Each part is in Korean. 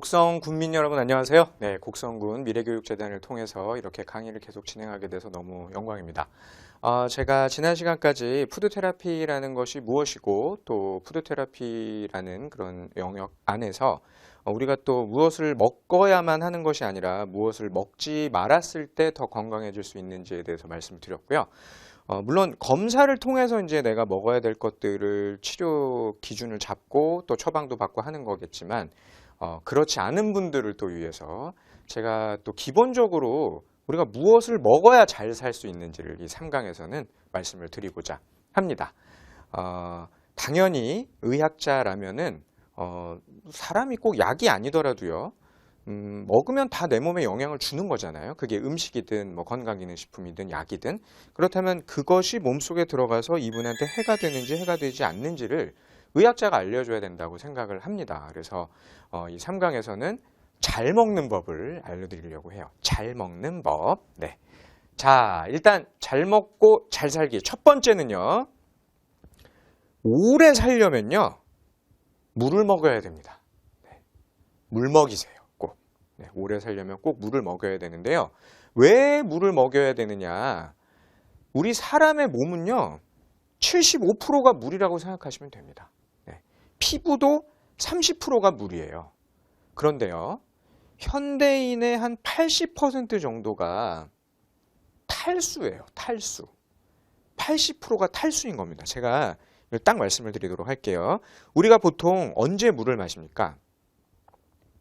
곡성 군민 여러분 안녕하세요. 네, 곡성군 미래교육재단을 통해서 이렇게 강의를 계속 진행하게 돼서 너무 영광입니다. 제가 지난 시간까지 푸드테라피라는 것이 무엇이고 또 푸드테라피라는 그런 영역 안에서 우리가 또 무엇을 먹어야만 하는 것이 아니라 무엇을 먹지 말았을 때 더 건강해질 수 있는지에 대해서 말씀을 드렸고요. 물론 검사를 통해서 이제 내가 먹어야 될 것들을 치료 기준을 잡고 또 처방도 받고 하는 거겠지만 그렇지 않은 분들을 또 위해서 제가 또 기본적으로 우리가 무엇을 먹어야 잘 살 수 있는지를 이 3강에서는 말씀을 드리고자 합니다. 당연히 의학자라면은 사람이 꼭 약이 아니더라도요. 먹으면 다 내 몸에 영향을 주는 거잖아요. 그게 음식이든 뭐 건강기능식품이든 약이든. 그렇다면 그것이 몸속에 들어가서 이분한테 해가 되는지 해가 되지 않는지를 의학자가 알려줘야 된다고 생각을 합니다. 그래서 이 3강에서는 잘 먹는 법을 알려드리려고 해요. 잘 먹는 법. 네. 자, 일단 잘 먹고 잘 살기. 첫 번째는요. 오래 살려면요. 물을 먹어야 됩니다. 네. 물 먹이세요. 꼭. 네. 오래 살려면 꼭 물을 먹여야 되는데요. 왜 물을 먹여야 되느냐. 우리 사람의 몸은요. 75%가 물이라고 생각하시면 됩니다. 피부도 30%가 물이에요. 그런데요, 현대인의 한 80% 정도가 탈수예요. 탈수. 80%가 탈수인 겁니다. 제가 딱 말씀을 드리도록 할게요. 우리가 보통 언제 물을 마십니까?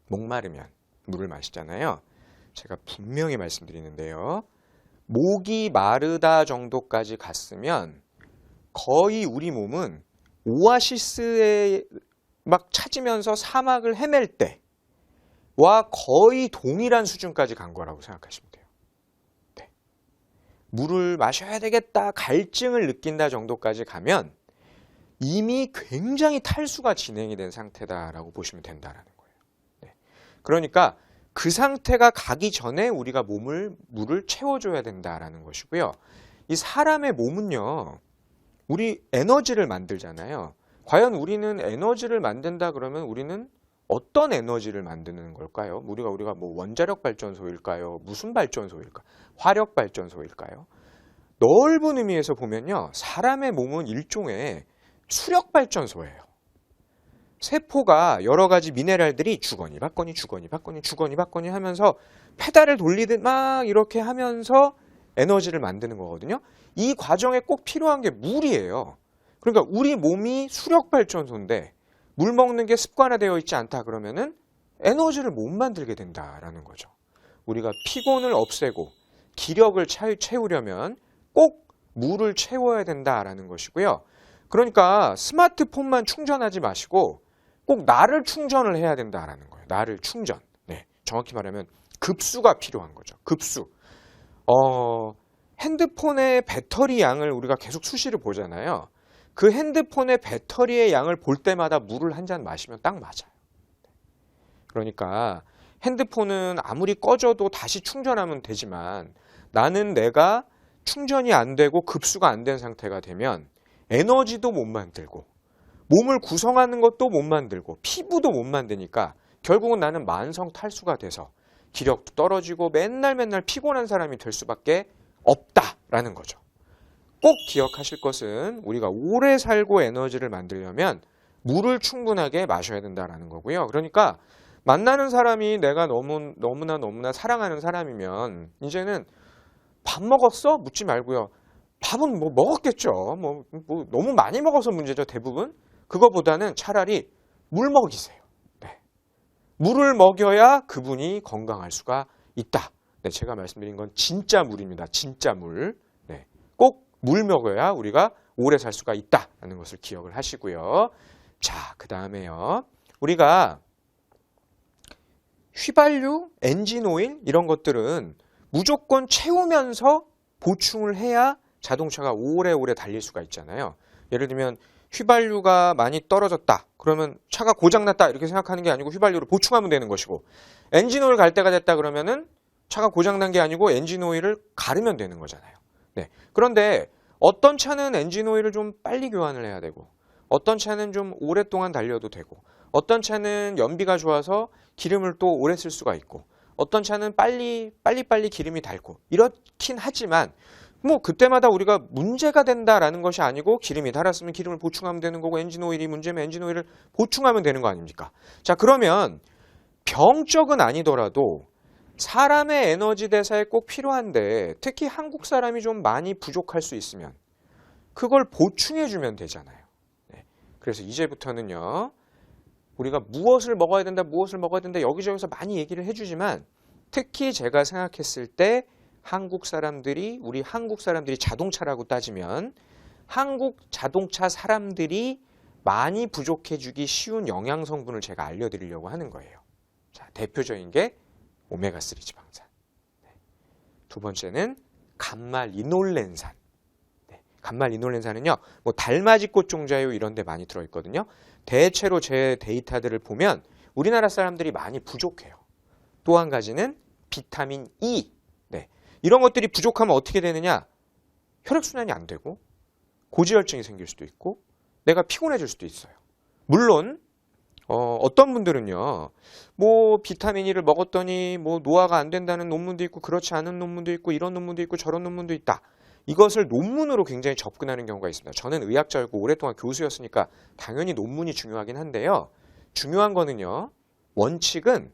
목마르면 물을 마시잖아요. 제가 분명히 말씀드리는데요. 목이 마르다 정도까지 갔으면 거의 우리 몸은 오아시스에 막 찾으면서 사막을 헤맬 때와 거의 동일한 수준까지 간 거라고 생각하시면 돼요. 네. 물을 마셔야 되겠다, 갈증을 느낀다 정도까지 가면 이미 굉장히 탈수가 진행이 된 상태다라고 보시면 된다라는 거예요. 네. 그러니까 그 상태가 가기 전에 우리가 물을 채워줘야 된다라는 것이고요. 이 사람의 몸은요. 우리 에너지를 만들잖아요. 과연 우리는 에너지를 만든다 그러면 우리는 어떤 에너지를 만드는 걸까요? 우리가 뭐 원자력 발전소일까요? 무슨 발전소일까? 화력 발전소일까요? 넓은 의미에서 보면요. 사람의 몸은 일종의 수력 발전소예요. 세포가 여러 가지 미네랄들이 주거니 받거니 하면서 페달을 돌리듯 막 이렇게 하면서 에너지를 만드는 거거든요. 이 과정에 꼭 필요한 게 물이에요. 그러니까 우리 몸이 수력발전소인데 물 먹는 게 습관화되어 있지 않다 그러면은 에너지를 못 만들게 된다라는 거죠. 우리가 피곤을 없애고 기력을 채우려면 꼭 물을 채워야 된다라는 것이고요. 그러니까 스마트폰만 충전하지 마시고 꼭 나를 충전을 해야 된다라는 거예요. 나를 충전. 네, 정확히 말하면 급수가 필요한 거죠. 급수. 핸드폰의 배터리 양을 우리가 계속 수시로 보잖아요. 그 핸드폰의 배터리의 양을 볼 때마다 물을 한 잔 마시면 딱 맞아요. 그러니까 핸드폰은 아무리 꺼져도 다시 충전하면 되지만 나는 내가 충전이 안 되고 급수가 안 된 상태가 되면 에너지도 못 만들고 몸을 구성하는 것도 못 만들고 피부도 못 만드니까 결국은 나는 만성 탈수가 돼서 기력도 떨어지고 맨날 피곤한 사람이 될 수밖에 없다라는 거죠. 꼭 기억하실 것은 우리가 오래 살고 에너지를 만들려면 물을 충분하게 마셔야 된다는 거고요. 그러니까 만나는 사람이 내가 너무나 사랑하는 사람이면 이제는 밥 먹었어? 묻지 말고요. 밥은 뭐 먹었겠죠. 뭐 너무 많이 먹어서 문제죠. 대부분. 그거보다는 차라리 물 먹이세요. 네. 물을 먹여야 그분이 건강할 수가 있다. 네, 제가 말씀드린 건 진짜 물입니다. 진짜 물. 네, 꼭 물 먹어야 우리가 오래 살 수가 있다는 것을 기억을 하시고요. 자, 그 다음에요. 우리가 휘발유, 엔진오일 이런 것들은 무조건 채우면서 보충을 해야 자동차가 오래오래 달릴 수가 있잖아요. 예를 들면 휘발유가 많이 떨어졌다. 그러면 차가 고장났다 이렇게 생각하는 게 아니고 휘발유를 보충하면 되는 것이고 엔진오일 갈 때가 됐다 그러면은 차가 고장난 게 아니고 엔진오일을 가르면 되는 거잖아요. 네. 그런데 어떤 차는 엔진오일을 좀 빨리 교환을 해야 되고 어떤 차는 좀 오랫동안 달려도 되고 어떤 차는 연비가 좋아서 기름을 또 오래 쓸 수가 있고 어떤 차는 빨리 기름이 닳고 이렇긴 하지만 뭐 그때마다 우리가 문제가 된다라는 것이 아니고 기름이 닳았으면 기름을 보충하면 되는 거고 엔진 오일이 문제면 엔진 오일을 보충하면 되는 거 아닙니까? 자, 그러면 병적은 아니더라도 사람의 에너지 대사에 꼭 필요한데 특히 한국 사람이 좀 많이 부족할 수 있으면 그걸 보충해 주면 되잖아요. 네. 그래서 이제부터는요. 우리가 무엇을 먹어야 된다 여기저기서 많이 얘기를 해주지만 특히 제가 생각했을 때 우리 한국 사람들이 자동차라고 따지면 한국 자동차 사람들이 많이 부족해지기 쉬운 영양 성분을 제가 알려드리려고 하는 거예요. 자, 대표적인 게 오메가3 지방산. 네. 두 번째는 감말리놀렌산. 네. 감말리놀렌산은요, 뭐 달맞이꽃 종자유 이런 데 많이 들어있거든요. 대체로 제 데이터들을 보면 우리나라 사람들이 많이 부족해요. 또 한 가지는 비타민 E. 네. 이런 것들이 부족하면 어떻게 되느냐? 혈액순환이 안 되고 고지혈증이 생길 수도 있고 내가 피곤해질 수도 있어요. 물론 어떤 분들은요. 뭐 비타민 E를 먹었더니 뭐 노화가 안 된다는 논문도 있고 그렇지 않은 논문도 있고 이런 논문도 있고 저런 논문도 있다. 이것을 논문으로 굉장히 접근하는 경우가 있습니다. 저는 의학자였고 오랫동안 교수였으니까 당연히 논문이 중요하긴 한데요. 중요한 거는요. 원칙은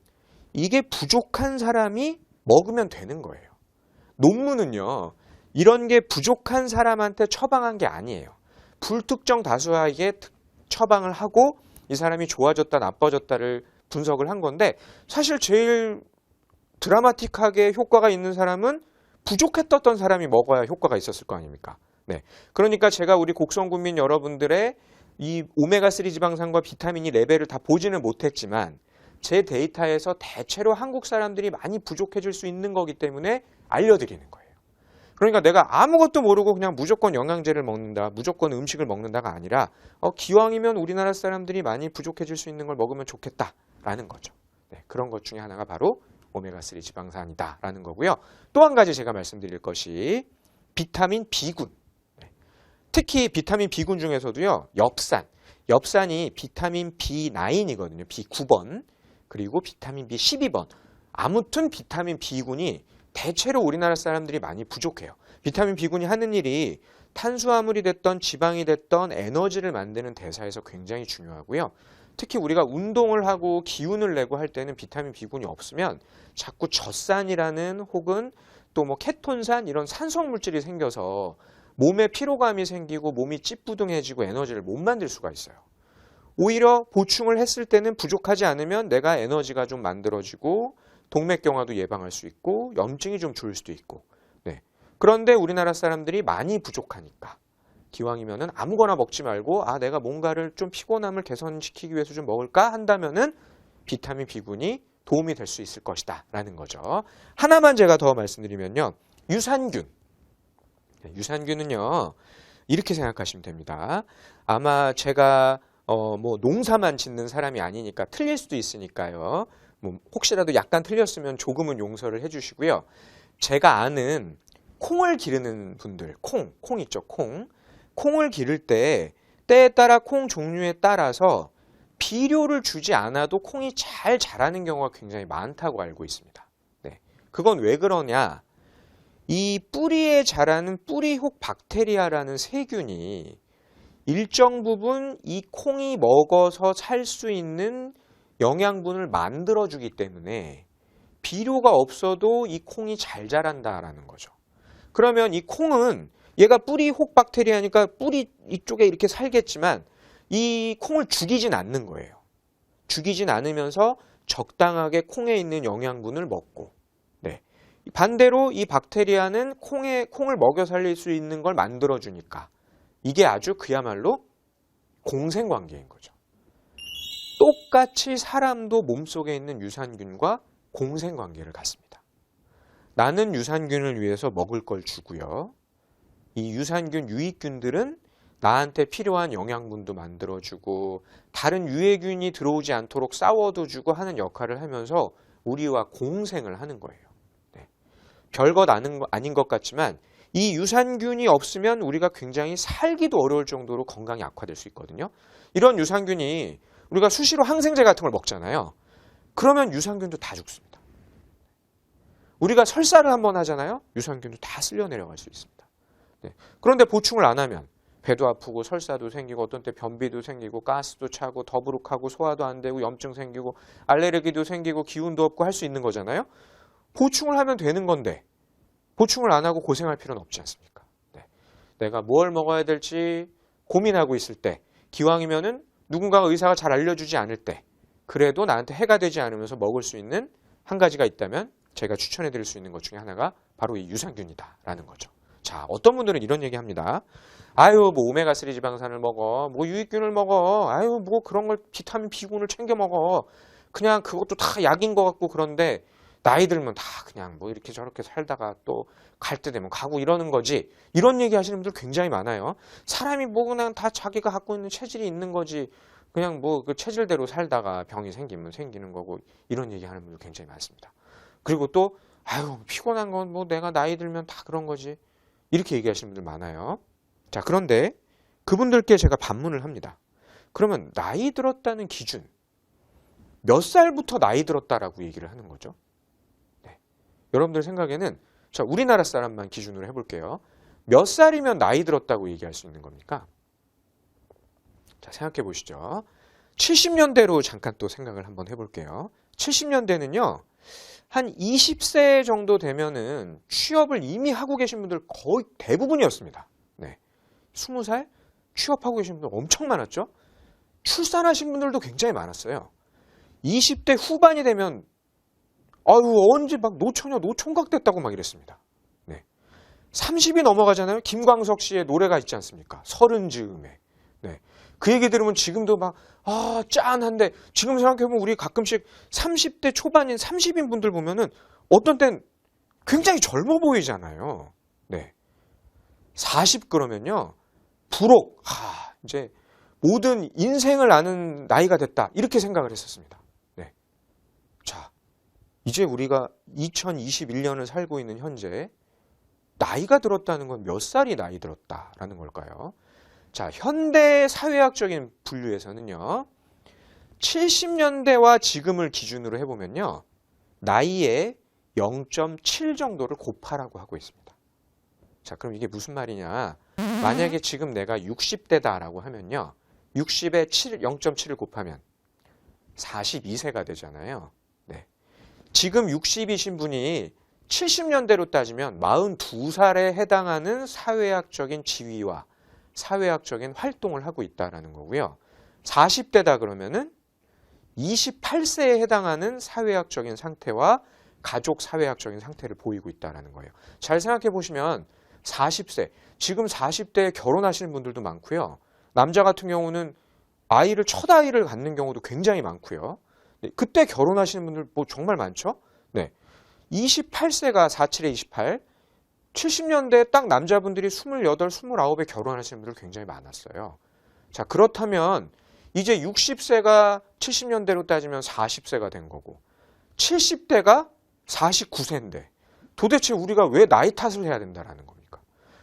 이게 부족한 사람이 먹으면 되는 거예요. 논문은요. 이런 게 부족한 사람한테 처방한 게 아니에요. 불특정 다수에게 처방을 하고 이 사람이 좋아졌다 나빠졌다를 분석을 한 건데 사실 제일 드라마틱하게 효과가 있는 사람은 부족했던 사람이 먹어야 효과가 있었을 거 아닙니까? 네. 그러니까 제가 우리 곡성군민 여러분들의 이 오메가3 지방산과 비타민이 레벨을 다 보지는 못했지만 제 데이터에서 대체로 한국 사람들이 많이 부족해질 수 있는 거기 때문에 알려드리는 거예요. 그러니까 내가 아무것도 모르고 그냥 무조건 영양제를 먹는다, 무조건 음식을 먹는다가 아니라 기왕이면 우리나라 사람들이 많이 부족해질 수 있는 걸 먹으면 좋겠다라는 거죠. 네, 그런 것 중에 하나가 바로 오메가3 지방산이다라는 거고요. 또 한 가지 제가 말씀드릴 것이 비타민 B군. 네. 특히 비타민 B군 중에서도요. 엽산이 비타민 B9이거든요. B9번 그리고 비타민 B12번. 아무튼 비타민 B군이 대체로 우리나라 사람들이 많이 부족해요. 비타민 B군이 하는 일이 탄수화물이 됐던 지방이 됐던 에너지를 만드는 대사에서 굉장히 중요하고요. 특히 우리가 운동을 하고 기운을 내고 할 때는 비타민 B군이 없으면 자꾸 젖산이라는 혹은 또 뭐 케톤산 이런 산성 물질이 생겨서 몸에 피로감이 생기고 몸이 찌뿌둥해지고 에너지를 못 만들 수가 있어요. 오히려 보충을 했을 때는 부족하지 않으면 내가 에너지가 좀 만들어지고 동맥경화도 예방할 수 있고 염증이 좀 줄을 수도 있고. 네. 그런데 우리나라 사람들이 많이 부족하니까 기왕이면은 아무거나 먹지 말고 내가 뭔가를 좀 피곤함을 개선시키기 위해서 좀 먹을까 한다면은 비타민 B군이 도움이 될 수 있을 것이다 라는 거죠. 하나만 제가 더 말씀드리면요. 유산균. 유산균은요. 이렇게 생각하시면 됩니다. 아마 제가 뭐 농사만 짓는 사람이 아니니까 틀릴 수도 있으니까요. 뭐 혹시라도 약간 틀렸으면 조금은 용서를 해주시고요. 제가 아는 콩을 기르는 분들, 콩 있죠, 콩을 기를 때 때에 따라 콩 종류에 따라서 비료를 주지 않아도 콩이 잘 자라는 경우가 굉장히 많다고 알고 있습니다. 네. 그건 왜 그러냐? 이 뿌리에 자라는 뿌리혹 박테리아라는 세균이 일정 부분 이 콩이 먹어서 살 수 있는 영양분을 만들어주기 때문에 비료가 없어도 이 콩이 잘 자란다라는 거죠. 그러면 이 콩은 얘가 뿌리 혹 박테리아니까 뿌리 이쪽에 이렇게 살겠지만 이 콩을 죽이진 않는 거예요. 죽이진 않으면서 적당하게 콩에 있는 영양분을 먹고 네. 반대로 이 박테리아는 콩을 먹여 살릴 수 있는 걸 만들어주니까 이게 아주 그야말로 공생관계인 거죠. 똑같이 사람도 몸속에 있는 유산균과 공생관계를 갖습니다. 나는 유산균을 위해서 먹을 걸 주고요. 이 유산균 유익균들은 나한테 필요한 영양분도 만들어주고 다른 유해균이 들어오지 않도록 싸워도 주고 하는 역할을 하면서 우리와 공생을 하는 거예요. 네. 별것 아닌 것 같지만 이 유산균이 없으면 우리가 굉장히 살기도 어려울 정도로 건강이 악화될 수 있거든요. 이런 유산균이 우리가 수시로 항생제 같은 걸 먹잖아요. 그러면 유산균도 다 죽습니다. 우리가 설사를 한번 하잖아요. 유산균도 다 쓸려 내려갈 수 있습니다. 네. 그런데 보충을 안 하면 배도 아프고 설사도 생기고 어떤 때 변비도 생기고 가스도 차고 더부룩하고 소화도 안 되고 염증 생기고 알레르기도 생기고 기운도 없고 할 수 있는 거잖아요. 보충을 하면 되는 건데 보충을 안 하고 고생할 필요는 없지 않습니까? 네. 내가 뭘 먹어야 될지 고민하고 있을 때 기왕이면은 누군가가 의사가 잘 알려주지 않을 때 그래도 나한테 해가 되지 않으면서 먹을 수 있는 한 가지가 있다면 제가 추천해 드릴 수 있는 것 중에 하나가 바로 이 유산균이다라는 거죠. 자, 어떤 분들은 이런 얘기 합니다. 아유, 뭐 오메가3 지방산을 먹어, 뭐 유익균을 먹어, 아유, 뭐 그런 걸 비타민 B군을 챙겨 먹어. 그냥 그것도 다 약인 것 같고 그런데 나이 들면 다 그냥 뭐 이렇게 저렇게 살다가 또 갈 때 되면 가고 이러는 거지. 이런 얘기 하시는 분들 굉장히 많아요. 사람이 뭐 그냥 다 자기가 갖고 있는 체질이 있는 거지. 그냥 뭐 그 체질대로 살다가 병이 생기면 생기는 거고 이런 얘기 하는 분들 굉장히 많습니다. 그리고 또 아유, 피곤한 건 뭐 내가 나이 들면 다 그런 거지. 이렇게 얘기하시는 분들 많아요. 자, 그런데 그분들께 제가 반문을 합니다. 그러면 나이 들었다는 기준, 몇 살부터 나이 들었다라고 얘기를 하는 거죠? 네. 여러분들 생각에는 자, 우리나라 사람만 기준으로 해볼게요. 몇 살이면 나이 들었다고 얘기할 수 있는 겁니까? 자, 생각해 보시죠. 70년대로 잠깐 또 생각을 한번 해볼게요. 70년대는요. 한 20세 정도 되면은 취업을 이미 하고 계신 분들 거의 대부분이었습니다. 네. 20살 취업하고 계신 분들 엄청 많았죠. 출산하신 분들도 굉장히 많았어요. 20대 후반이 되면 아유 언제 막 노처녀 노총각 됐다고 막 이랬습니다. 네. 30이 넘어가잖아요. 김광석 씨의 노래가 있지 않습니까? 서른 즈음에. 네. 그 얘기 들으면 지금도 막 짠한데 지금 생각해보면 우리 가끔씩 30대 초반인 30인 분들 보면은 어떤 땐 굉장히 젊어 보이잖아요. 네. 40 그러면요. 부록 이제 모든 인생을 아는 나이가 됐다 이렇게 생각을 했었습니다. 네. 자, 이제 우리가 2021년을 살고 있는 현재 나이가 들었다는 건 몇 살이 나이 들었다라는 걸까요? 자, 현대 사회학적인 분류에서는요. 70년대와 지금을 기준으로 해보면요. 나이에 0.7 정도를 곱하라고 하고 있습니다. 자, 그럼 이게 무슨 말이냐. 만약에 지금 내가 60대다라고 하면요. 60에 0.7을 곱하면 42세가 되잖아요. 네. 지금 60이신 분이 70년대로 따지면 42살에 해당하는 사회학적인 지위와 사회학적인 활동을 하고 있다는 거고요. 40대다 그러면은 28세에 해당하는 사회학적인 상태와 가족 사회학적인 상태를 보이고 있다는 거예요. 잘 생각해 보시면 40세, 지금 40대에 결혼하시는 분들도 많고요. 남자 같은 경우는 첫 아이를 갖는 경우도 굉장히 많고요. 네, 그때 결혼하시는 분들 뭐 정말 많죠? 네. 28세가 47에 28, 70년대에 딱 남자분들이 28, 29에 결혼하시는 분들 굉장히 많았어요. 자, 그렇다면 이제 60세가 70년대로 따지면 40세가 된 거고 70대가 49세인데 도대체 우리가 왜 나이 탓을 해야 된다는 겁니까?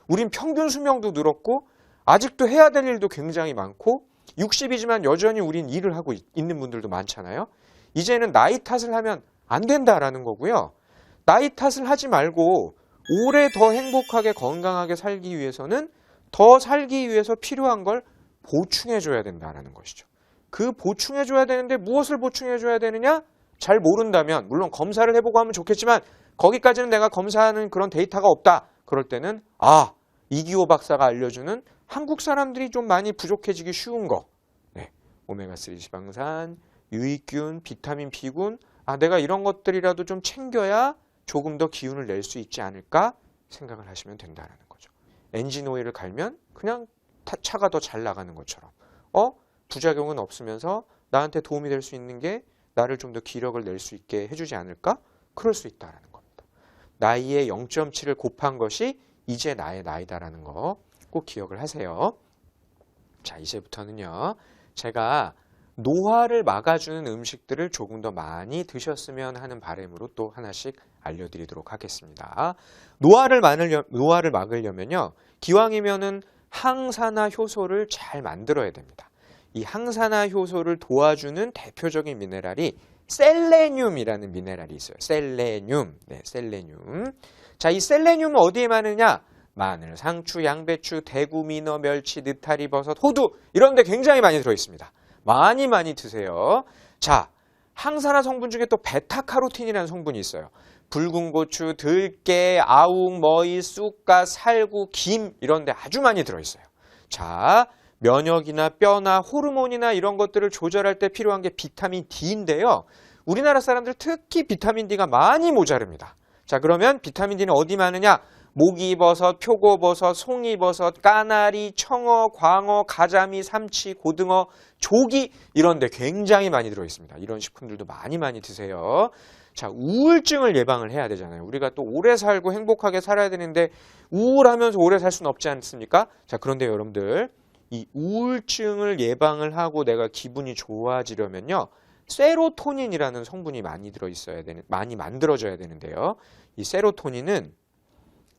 우린 평균 수명도 늘었고 아직도 해야 될 일도 굉장히 많고 60이지만 여전히 우린 일을 하고 있는 분들도 많잖아요. 이제는 나이 탓을 하면 안 된다라는 거고요. 나이 탓을 하지 말고 오래 더 행복하게 건강하게 살기 위해서는 더 살기 위해서 필요한 걸 보충해줘야 된다는 것이죠. 그 보충해줘야 되는데 무엇을 보충해줘야 되느냐? 잘 모른다면 물론 검사를 해보고 하면 좋겠지만 거기까지는 내가 검사하는 그런 데이터가 없다. 그럴 때는 이기호 박사가 알려주는 한국 사람들이 좀 많이 부족해지기 쉬운 거. 네, 오메가3 지방산, 유익균, 비타민 B군. 내가 이런 것들이라도 좀 챙겨야 조금 더 기운을 낼 수 있지 않을까 생각을 하시면 된다는 거죠. 엔진 오일을 갈면 그냥 차가 더 잘 나가는 것처럼 부작용은 없으면서 나한테 도움이 될 수 있는 게 나를 좀 더 기력을 낼 수 있게 해주지 않을까? 그럴 수 있다는 겁니다. 나이에 0.7을 곱한 것이 이제 나의 나이다라는 거 꼭 기억을 하세요. 자, 이제부터는요. 제가 노화를 막아주는 음식들을 조금 더 많이 드셨으면 하는 바람으로 또 하나씩 알려드리도록 하겠습니다. 노화를 막으려면요. 기왕이면은 항산화 효소를 잘 만들어야 됩니다. 이 항산화 효소를 도와주는 대표적인 미네랄이 셀레늄이라는 미네랄이 있어요. 셀레늄. 네, 셀레늄. 자, 이 셀레늄은 어디에 많으냐? 마늘, 상추, 양배추, 대구, 민어, 멸치, 느타리, 버섯, 호두 이런 데 굉장히 많이 들어있습니다. 많이 드세요. 자, 항산화 성분 중에 또 베타카로틴이라는 성분이 있어요. 붉은 고추, 들깨, 아욱, 머위, 쑥갓, 살구, 김 이런 데 아주 많이 들어있어요. 자, 면역이나 뼈나 호르몬이나 이런 것들을 조절할 때 필요한 게 비타민 D인데요. 우리나라 사람들 특히 비타민 D가 많이 모자릅니다. 자, 그러면 비타민 D는 어디 많으냐? 모기버섯, 표고버섯, 송이버섯, 까나리, 청어, 광어, 가자미, 삼치, 고등어, 조기 이런 데 굉장히 많이 들어있습니다. 이런 식품들도 많이 드세요. 자, 우울증을 예방을 해야 되잖아요. 우리가 또 오래 살고 행복하게 살아야 되는데 우울하면서 오래 살 수는 없지 않습니까? 자, 그런데 여러분들 이 우울증을 예방을 하고 내가 기분이 좋아지려면요. 세로토닌이라는 성분이 많이 만들어져야 되는데요. 이 세로토닌은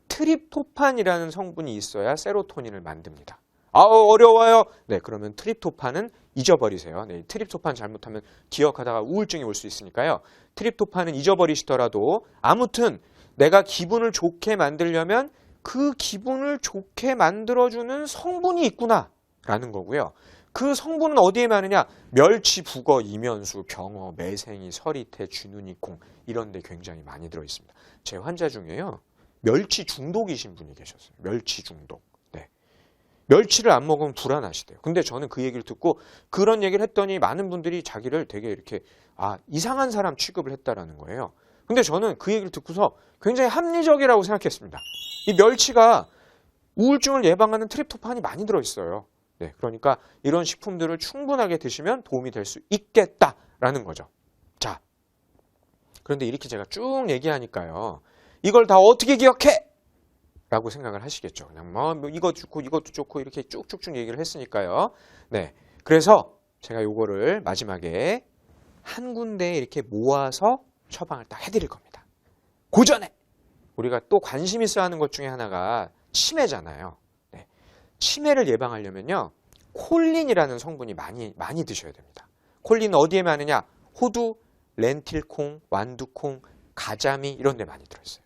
트립토판이라는 성분이 있어야 세로토닌을 만듭니다. 어려워요. 네, 그러면 트립토판은 잊어버리세요. 네, 트립토판 잘못하면 기억하다가 우울증이 올 수 있으니까요. 트립토판은 잊어버리시더라도 아무튼 내가 기분을 좋게 만들려면 그 기분을 좋게 만들어주는 성분이 있구나라는 거고요. 그 성분은 어디에 많으냐? 멸치, 북어, 이면수, 병어, 매생이, 서리태, 쥐누니콩 이런 데 굉장히 많이 들어있습니다. 제 환자 중에요. 멸치 중독이신 분이 계셨어요. 멸치 중독. 네. 멸치를 안 먹으면 불안하시대요. 근데 저는 그 얘기를 듣고 그런 얘기를 했더니 많은 분들이 자기를 되게 이렇게 이상한 사람 취급을 했다라는 거예요. 근데 저는 그 얘기를 듣고서 굉장히 합리적이라고 생각했습니다. 이 멸치가 우울증을 예방하는 트립토판이 많이 들어있어요. 네, 그러니까 이런 식품들을 충분하게 드시면 도움이 될 수 있겠다라는 거죠. 자, 그런데 이렇게 제가 쭉 얘기하니까요. 이걸 다 어떻게 기억해? 라고 생각을 하시겠죠. 그냥 이것도 좋고 이것도 좋고 이렇게 쭉쭉쭉 얘기를 했으니까요. 네, 그래서 제가 요거를 마지막에 한 군데에 이렇게 모아서 처방을 딱 해드릴 겁니다. 그 전에 우리가 또 관심 있어 하는 것 중에 하나가 치매잖아요. 네, 치매를 예방하려면요. 콜린이라는 성분이 많이 드셔야 됩니다. 콜린은 어디에 많으냐? 호두, 렌틸콩, 완두콩, 가자미 이런 데 많이 들어있어요.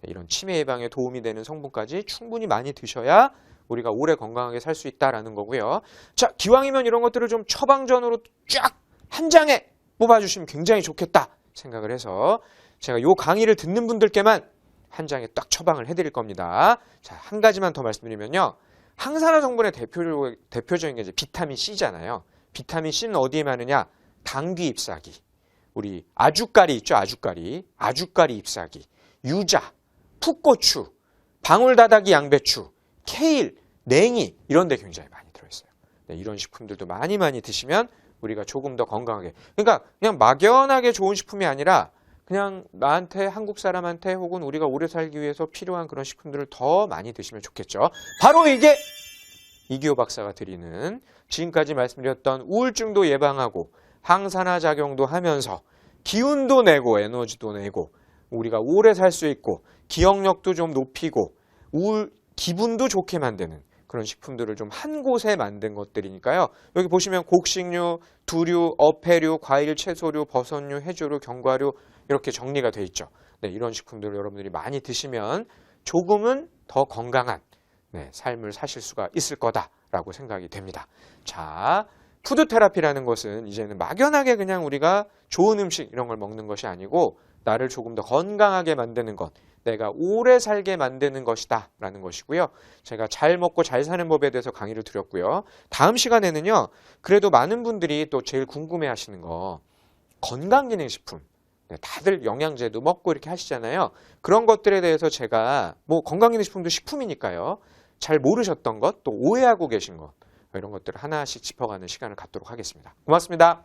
이런 치매 예방에 도움이 되는 성분까지 충분히 많이 드셔야 우리가 오래 건강하게 살 수 있다라는 거고요. 자, 기왕이면 이런 것들을 좀 처방전으로 쫙 한 장에 뽑아주시면 굉장히 좋겠다 생각을 해서 제가 이 강의를 듣는 분들께만 한 장에 딱 처방을 해드릴 겁니다. 자, 한 가지만 더 말씀드리면요. 항산화 성분의 대표적인 게 이제 비타민 C잖아요. 비타민 C는 어디에 많으냐? 당귀 잎사귀. 우리 아주까리 있죠? 아주까리 잎사귀. 유자, 풋고추, 방울다다기 양배추, 케일, 냉이 이런 데 굉장히 많이 들어있어요. 네, 이런 식품들도 많이 드시면 우리가 조금 더 건강하게 그러니까 그냥 막연하게 좋은 식품이 아니라 그냥 나한테 한국 사람한테 혹은 우리가 오래 살기 위해서 필요한 그런 식품들을 더 많이 드시면 좋겠죠. 바로 이게 이기호 박사가 드리는 지금까지 말씀드렸던 우울증도 예방하고 항산화 작용도 하면서 기운도 내고 에너지도 내고 우리가 오래 살 수 있고 기억력도 좀 높이고 기분도 좋게 만드는 그런 식품들을 좀 한 곳에 만든 것들이니까요. 여기 보시면 곡식류, 두류, 어패류, 과일, 채소류, 버섯류, 해조류, 견과류 이렇게 정리가 돼 있죠. 네, 이런 식품들을 여러분들이 많이 드시면 조금은 더 건강한 삶을 사실 수가 있을 거다라고 생각이 됩니다. 자, 푸드 테라피라는 것은 이제는 막연하게 그냥 우리가 좋은 음식 이런 걸 먹는 것이 아니고 나를 조금 더 건강하게 만드는 것, 내가 오래 살게 만드는 것이다 라는 것이고요. 제가 잘 먹고 잘 사는 법에 대해서 강의를 드렸고요. 다음 시간에는요. 그래도 많은 분들이 또 제일 궁금해 하시는 거 건강기능식품. 다들 영양제도 먹고 이렇게 하시잖아요. 그런 것들에 대해서 제가 건강기능식품도 식품이니까요. 잘 모르셨던 것, 또 오해하고 계신 것 이런 것들을 하나씩 짚어가는 시간을 갖도록 하겠습니다. 고맙습니다.